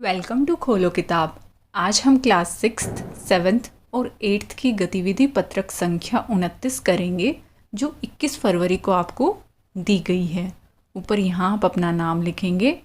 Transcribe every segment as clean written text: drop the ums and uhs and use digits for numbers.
Welcome to खोलो किताब। आज हम क्लास 6th, 7th और 8th की गतिविधि पत्रक संख्या 29 करेंगे जो 21 फरवरी को आपको दी गई है। ऊपर यहाँ आप अपना नाम लिखेंगे।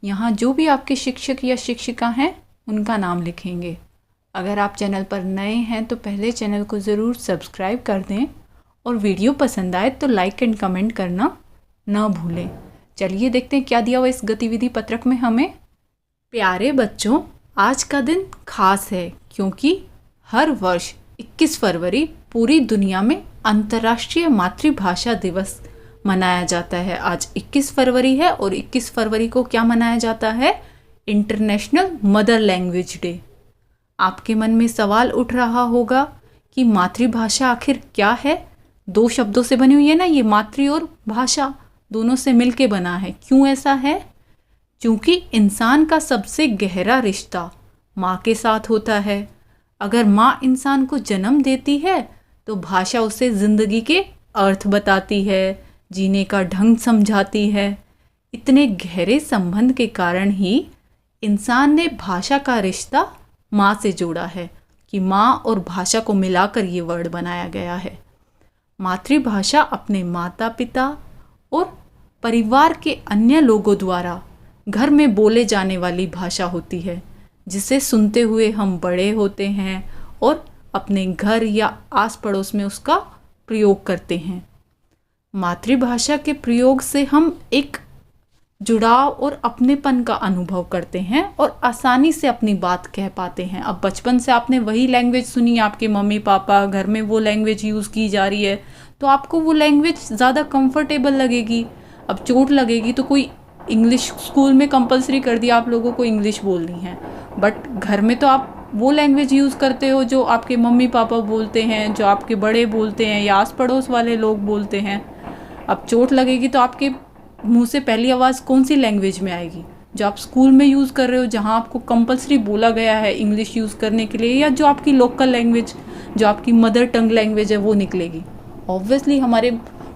यहाँ जो भी आपके शिक्षक या शिक्षिका हैं उनका नाम लिखेंगे। अगर आप चैनल पर नए हैं तो पहले चैनल को ज़रूर सब्सक्राइब कर दें और वीडियो पसंद आए तो लाइक एंड कमेंट करना ना भूलें। चलिए देखते हैं क्या दिया हुआ इस गतिविधि पत्रक में हमें। प्यारे बच्चों, आज का दिन खास है क्योंकि हर वर्ष 21 फरवरी पूरी दुनिया में अंतर्राष्ट्रीय मातृभाषा दिवस मनाया जाता है। आज 21 फरवरी है और 21 फरवरी को क्या मनाया जाता है? International mother language day. आपके मन में सवाल उठ रहा होगा कि मातृभाषा आखिर क्या है? दो शब्दों से बनी हुई है ना, ये मातृ और भाषा दोनों से मिलके बना है। क्यों ऐसा है? क्योंकि इंसान का सबसे गहरा रिश्ता माँ के साथ होता है। अगर माँ इंसान को जन्म देती है तो भाषा उसे ज़िंदगी के अर्थ बताती है, जीने का ढंग समझाती है। इतने गहरे संबंध के कारण ही इंसान ने भाषा का रिश्ता माँ से जोड़ा है कि माँ और भाषा को मिलाकर ये वर्ड बनाया गया है। मातृभाषा अपने माता पिता और परिवार के अन्य लोगों द्वारा घर में बोले जाने वाली भाषा होती है जिसे सुनते हुए हम बड़े होते हैं और अपने घर या आस पड़ोस में उसका प्रयोग करते हैं। मातृभाषा के प्रयोग से हम एक जुड़ाव और अपनेपन का अनुभव करते हैं और आसानी से अपनी बात कह पाते हैं। अब बचपन से आपने वही लैंग्वेज सुनी, आपके मम्मी पापा घर में वो लैंग्वेज यूज़ की जा रही है तो आपको वो लैंग्वेज ज़्यादा कंफर्टेबल लगेगी। अब चोट लगेगी तो कोई इंग्लिश स्कूल में कंपलसरी कर दिया आप लोगों को इंग्लिश बोलनी है, बट घर में तो आप वो लैंग्वेज यूज़ करते हो जो आपके मम्मी पापा बोलते हैं, जो आपके बड़े बोलते हैं या आस पड़ोस वाले लोग बोलते हैं। अब चोट लगेगी तो आपके मुंह से पहली आवाज़ कौन सी लैंग्वेज में आएगी? जो आप स्कूल में यूज़ कर रहे हो, जहाँ आपको कंपलसरी बोला गया है इंग्लिश यूज़ करने के लिए, या जो आपकी लोकल लैंग्वेज, जो आपकी मदर टंग लैंग्वेज है वो निकलेगी। ऑब्वियसली हमारे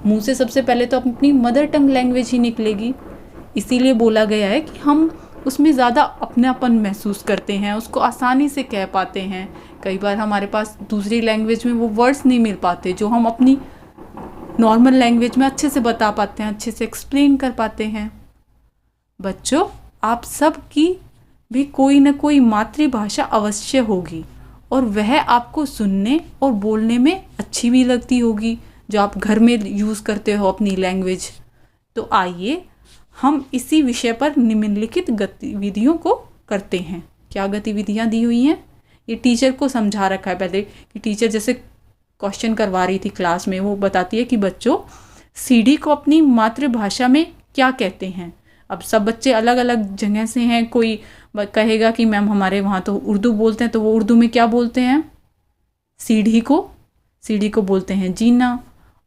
मुँह से सबसे पहले तो अपनी मदर टंग लैंग्वेज ही निकलेगी। इसीलिए बोला गया है कि हम उसमें ज़्यादा अपनापन महसूस करते हैं, उसको आसानी से कह पाते हैं। कई बार हमारे पास दूसरी लैंग्वेज में वो वर्ड्स नहीं मिल पाते जो हम अपनी नॉर्मल लैंग्वेज में अच्छे से बता पाते हैं, अच्छे से एक्सप्लेन कर पाते हैं। बच्चों, आप सब की भी कोई ना कोई मातृभाषा अवश्य होगी और वह आपको सुनने और बोलने में अच्छी भी लगती होगी, जो आप घर में यूज़ करते हो अपनी लैंग्वेज। तो आइए हम इसी विषय पर निम्नलिखित गतिविधियों को करते हैं। क्या गतिविधियां दी हुई हैं? ये टीचर को समझा रखा है पहले कि टीचर जैसे क्वेश्चन करवा रही थी क्लास में, वो बताती है कि बच्चों सीढ़ी को अपनी मातृभाषा में क्या कहते हैं। अब सब बच्चे अलग अलग जगह से हैं। कोई कहेगा कि मैम हमारे वहाँ तो उर्दू बोलते हैं, तो वो उर्दू में क्या बोलते हैं? सीढ़ी को बोलते हैं जीना,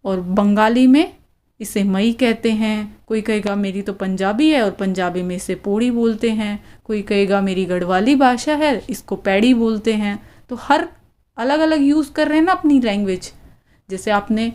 और बंगाली में इसे मई कहते हैं। कोई कहेगा मेरी तो पंजाबी है और पंजाबी में इसे पोड़ी बोलते हैं। कोई कहेगा मेरी गढ़वाली भाषा है, इसको पैड़ी बोलते हैं। तो हर अलग अलग यूज़ कर रहे हैं ना अपनी लैंग्वेज। जैसे आपने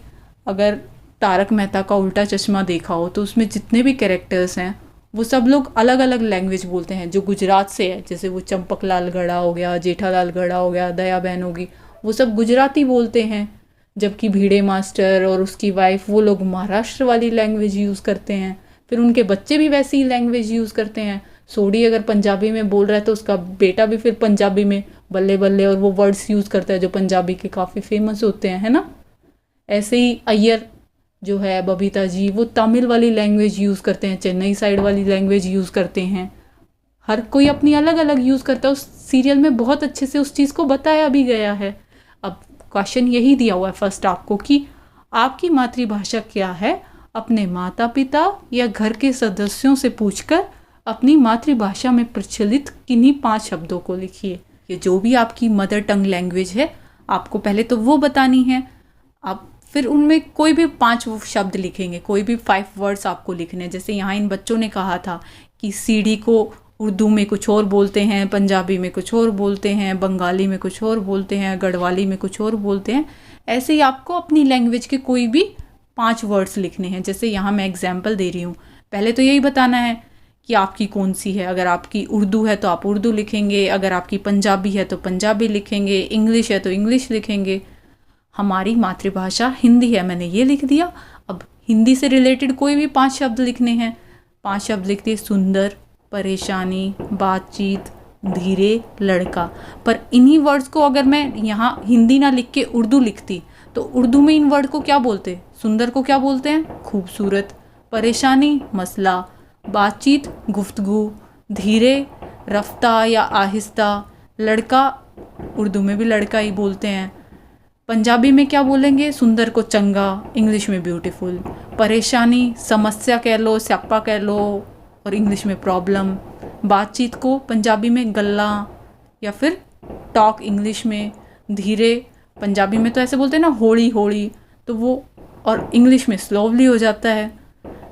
अगर तारक मेहता का उल्टा चश्मा देखा हो तो उसमें जितने भी कैरेक्टर्स हैं वो सब लोग अलग अलग लैंग्वेज बोलते हैं। जो गुजरात से है, जैसे वो चंपकलाल गढ़ा हो गया, जेठालाल गढ़ा हो गया, दया बहन होगी, वो सब गुजराती बोलते हैं। जबकि भिड़े मास्टर और उसकी वाइफ वो लोग महाराष्ट्र वाली लैंग्वेज यूज़ करते हैं। फिर उनके बच्चे भी वैसी ही लैंग्वेज यूज़ करते हैं। सोडी अगर पंजाबी में बोल रहा है तो उसका बेटा भी फिर पंजाबी में बल्ले बल्ले और वो वर्ड्स यूज़ करता है जो पंजाबी के काफ़ी फेमस होते हैं, है ना। ऐसे ही अय्यर जो है, बबीता जी, वो तमिल वाली लैंग्वेज यूज़ करते हैं, चेन्नई साइड वाली लैंग्वेज यूज़ करते हैं। हर कोई अपनी अलग अलग यूज़ करता है। उस सीरियल में बहुत अच्छे से उस चीज़ को बताया भी गया है। अब क्वेश्चन यही दिया हुआ है फर्स्ट आपको कि आपकी मातृभाषा क्या है? अपने माता पिता या घर के सदस्यों से पूछकर अपनी मातृभाषा में प्रचलित किन्हीं 5 शब्दों को लिखिए। ये जो भी आपकी मदर टंग लैंग्वेज है आपको पहले तो वो बतानी है। आप फिर उनमें कोई भी 5 शब्द लिखेंगे, कोई भी 5 वर्ड्स आपको लिखने हैं। जैसे यहाँ इन बच्चों ने कहा था कि सीढ़ी को उर्दू में कुछ और बोलते हैं, पंजाबी में कुछ और बोलते हैं, बंगाली में कुछ और बोलते हैं, गढ़वाली में कुछ और बोलते हैं। ऐसे ही आपको अपनी लैंग्वेज के कोई भी 5 वर्ड्स लिखने हैं। जैसे यहाँ मैं एग्जाम्पल दे रही हूँ। पहले तो यही बताना है कि आपकी कौन सी है। अगर आपकी उर्दू है तो आप उर्दू लिखेंगे, अगर आपकी पंजाबी है तो पंजाबी लिखेंगे, इंग्लिश है तो इंग्लिश लिखेंगे। हमारी मातृभाषा हिंदी है, मैंने ये लिख दिया। अब हिंदी से रिलेटेड कोई भी 5 शब्द लिखने हैं। 5 शब्द लिख दिए, सुंदर, परेशानी, बातचीत, धीरे, लड़का। पर इन्हीं वर्ड्स को अगर मैं यहाँ हिंदी ना लिख के उर्दू लिखती तो उर्दू में इन वर्ड को क्या बोलते? सुंदर को क्या बोलते हैं? खूबसूरत। परेशानी, मसला। बातचीत, गुफ्तगू। धीरे, रफ्ता या आहिस्ता। लड़का, उर्दू में भी लड़का ही बोलते हैं। पंजाबी में क्या बोलेंगे? सुंदर को चंगा, इंग्लिश में ब्यूटीफुल। परेशानी, समस्या कह लो, स्यापा कह लो, और इंग्लिश में प्रॉब्लम। बातचीत को पंजाबी में गल्ला या फिर टॉक इंग्लिश में। धीरे, पंजाबी में तो ऐसे बोलते हैं ना, होली होली, तो वो और इंग्लिश में स्लोवली हो जाता है।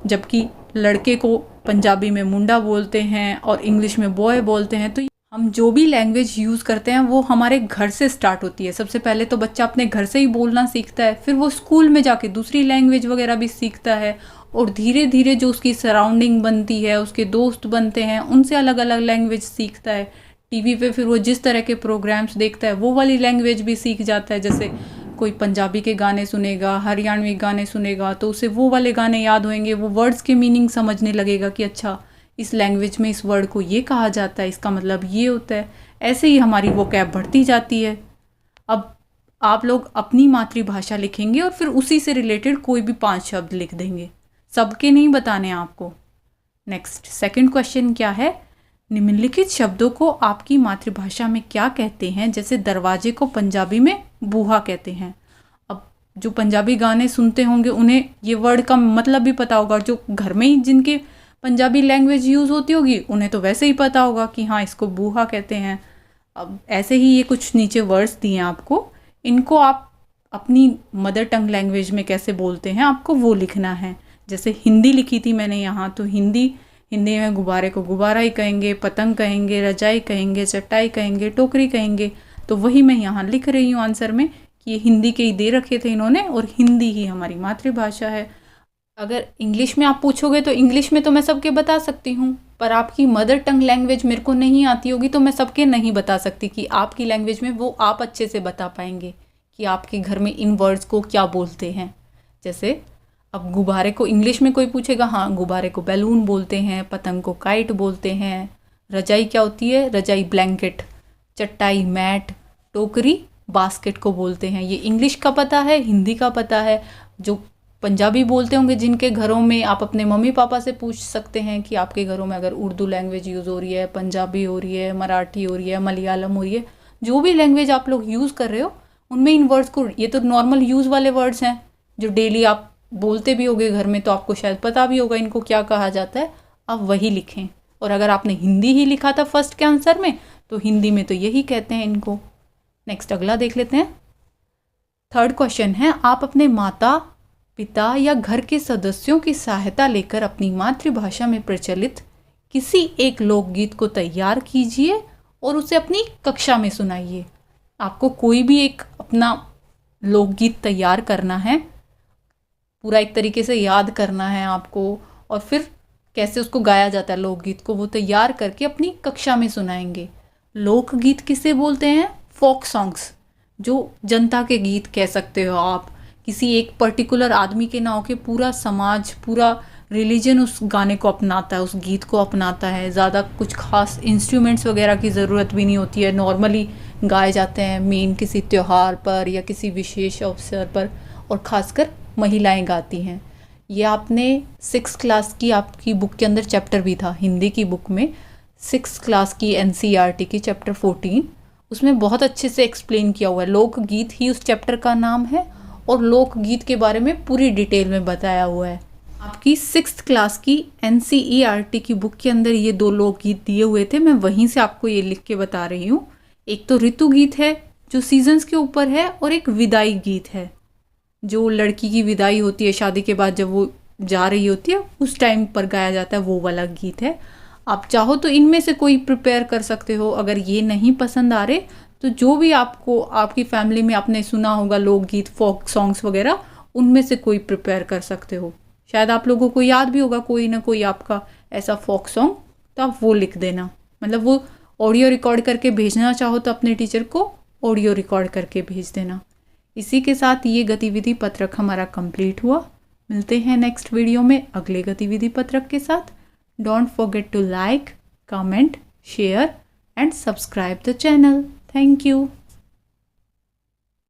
जबकि लड़के को पंजाबी में मुंडा बोलते हैं और इंग्लिश में बॉय बोलते हैं। तो हम जो भी लैंग्वेज यूज़ करते हैं वो हमारे घर से स्टार्ट होती है। सबसे पहले तो बच्चा अपने घर से ही बोलना सीखता है, फिर वो स्कूल में जाके दूसरी लैंग्वेज वगैरह भी सीखता है, और धीरे धीरे जो उसकी सराउंडिंग बनती है, उसके दोस्त बनते हैं, उनसे अलग अलग लैंग्वेज सीखता है। टीवी पे फिर वो जिस तरह के प्रोग्राम्स देखता है वो वाली लैंग्वेज भी सीख जाता है। जैसे कोई पंजाबी के गाने सुनेगा, हरियाणवी गाने सुनेगा, तो उसे वो वाले गाने याद होंगे, वो वर्ड्स के मीनिंग समझने लगेगा कि अच्छा इस लैंग्वेज में इस वर्ड को ये कहा जाता है, इसका मतलब ये होता है। ऐसे ही हमारी वोकैब बढ़ती जाती है। अब आप लोग अपनी मातृभाषा लिखेंगे और फिर उसी से रिलेटेड कोई भी 5 शब्द लिख देंगे। सबके नहीं बताने हैं आपको। नेक्स्ट, सेकंड क्वेश्चन क्या है? निम्नलिखित शब्दों को आपकी मातृभाषा में क्या कहते हैं? जैसे दरवाजे को पंजाबी में बूहा कहते हैं। अब जो पंजाबी गाने सुनते होंगे उन्हें ये वर्ड का मतलब भी पता होगा, और जो घर में ही जिनके पंजाबी लैंग्वेज यूज़ होती होगी उन्हें तो वैसे ही पता होगा कि हाँ इसको बूहा कहते हैं। अब ऐसे ही ये कुछ नीचे वर्ड्स दिए हैं आपको, इनको आप अपनी मदर टंग लैंग्वेज में कैसे बोलते हैं आपको वो लिखना है। जैसे हिंदी लिखी थी मैंने यहाँ, तो हिंदी में गुब्बारे को गुब्बारा ही कहेंगे, पतंग कहेंगे, रजाई कहेंगे, चटाई कहेंगे, टोकरी कहेंगे। तो वही मैं यहाँ लिख रही हूँ आंसर में कि ये हिंदी के ही दे रखे थे इन्होंने, और हिंदी ही हमारी मातृभाषा है। अगर इंग्लिश में आप पूछोगे तो इंग्लिश में तो मैं सबके बता सकती हूँ, पर आपकी मदर टंग लैंग्वेज मेरे को नहीं आती होगी तो मैं सबके नहीं बता सकती कि आपकी लैंग्वेज में वो आप अच्छे से बता पाएंगे कि आपके घर में इन वर्ड्स को क्या बोलते हैं। जैसे अब गुब्बारे को इंग्लिश में कोई पूछेगा, हाँ गुब्बारे को बैलून बोलते हैं, पतंग को काइट बोलते हैं। रजाई क्या होती है? रजाई ब्लैंकेट। चटाई मैट। टोकरी बास्केट को बोलते हैं। ये इंग्लिश का पता है, हिंदी का पता है। जो पंजाबी बोलते होंगे जिनके घरों में, आप अपने मम्मी पापा से पूछ सकते हैं कि आपके घरों में अगर उर्दू लैंग्वेज यूज़ हो रही है, पंजाबी हो रही है, मराठी हो रही है, मलयालम हो रही है, जो भी लैंग्वेज आप लोग यूज़ कर रहे हो उनमें इन वर्ड्स को, ये तो नॉर्मल यूज़ वाले वर्ड्स हैं जो डेली आप बोलते भी होगे घर में, तो आपको शायद पता भी होगा इनको क्या कहा जाता है, आप वही लिखें। और अगर आपने हिंदी ही लिखा था फर्स्ट के आंसर में तो हिंदी में तो यही कहते हैं इनको। नेक्स्ट अगला देख लेते हैं। थर्ड क्वेश्चन है, आप अपने माता पिता या घर के सदस्यों की सहायता लेकर अपनी मातृभाषा में प्रचलित किसी एक लोकगीत को तैयार कीजिए और उसे अपनी कक्षा में सुनाइए। आपको कोई भी एक अपना लोकगीत तैयार करना है, पूरा एक तरीके से याद करना है आपको, और फिर कैसे उसको गाया जाता है लोकगीत को, वो तैयार करके अपनी कक्षा में सुनाएंगे। लोकगीत किसे बोलते हैं? फोक सॉन्ग्स, जो जनता के गीत कह सकते हो आप। किसी एक पर्टिकुलर आदमी के ना होके पूरा समाज, पूरा रिलीजन उस गाने को अपनाता है, उस गीत को अपनाता है। ज़्यादा कुछ खास इंस्ट्रूमेंट्स वगैरह की ज़रूरत भी नहीं होती है, नॉर्मली गाए जाते हैं मेन किसी त्यौहार पर या किसी विशेष अवसर पर, और ख़ासकर महिलाएं गाती हैं। ये आपने 6th क्लास की आपकी बुक के अंदर चैप्टर भी था, हिंदी की बुक में 6th क्लास की NCERT की चैप्टर 14, उसमें बहुत अच्छे से एक्सप्लेन किया हुआ है। लोकगीत ही उस चैप्टर का नाम है और लोकगीत के बारे में पूरी डिटेल में बताया हुआ है। आपकी 6th क्लास की NCERT की बुक के अंदर ये 2 लोकगीत दिए हुए थे, मैं वहीं से आपको ये लिख के बता रही हूँ। एक तो ऋतु गीत है जो सीजन्स के ऊपर है, और एक विदाई गीत है जो लड़की की विदाई होती है शादी के बाद, जब वो जा रही होती है उस टाइम पर गाया जाता है, वो वाला गीत है। आप चाहो तो इनमें से कोई प्रिपेयर कर सकते हो। अगर ये नहीं पसंद आ रहे तो जो भी आपको आपकी फैमिली में आपने सुना होगा लोकगीत, फोक सॉन्ग्स वगैरह, उनमें से कोई प्रिपेयर कर सकते हो। शायद आप लोगों को याद भी होगा कोई ना कोई आपका ऐसा फोक सॉन्ग, तो आप वो लिख देना। मतलब वो ऑडियो रिकॉर्ड करके भेजना चाहो तो अपने टीचर को ऑडियो रिकॉर्ड करके भेज देना। इसी के साथ ये गतिविधि पत्रक हमारा कंप्लीट हुआ। मिलते हैं नेक्स्ट वीडियो में अगले गतिविधि पत्रक के साथ। Don't forget to like, comment, share and subscribe the channel. Thank you.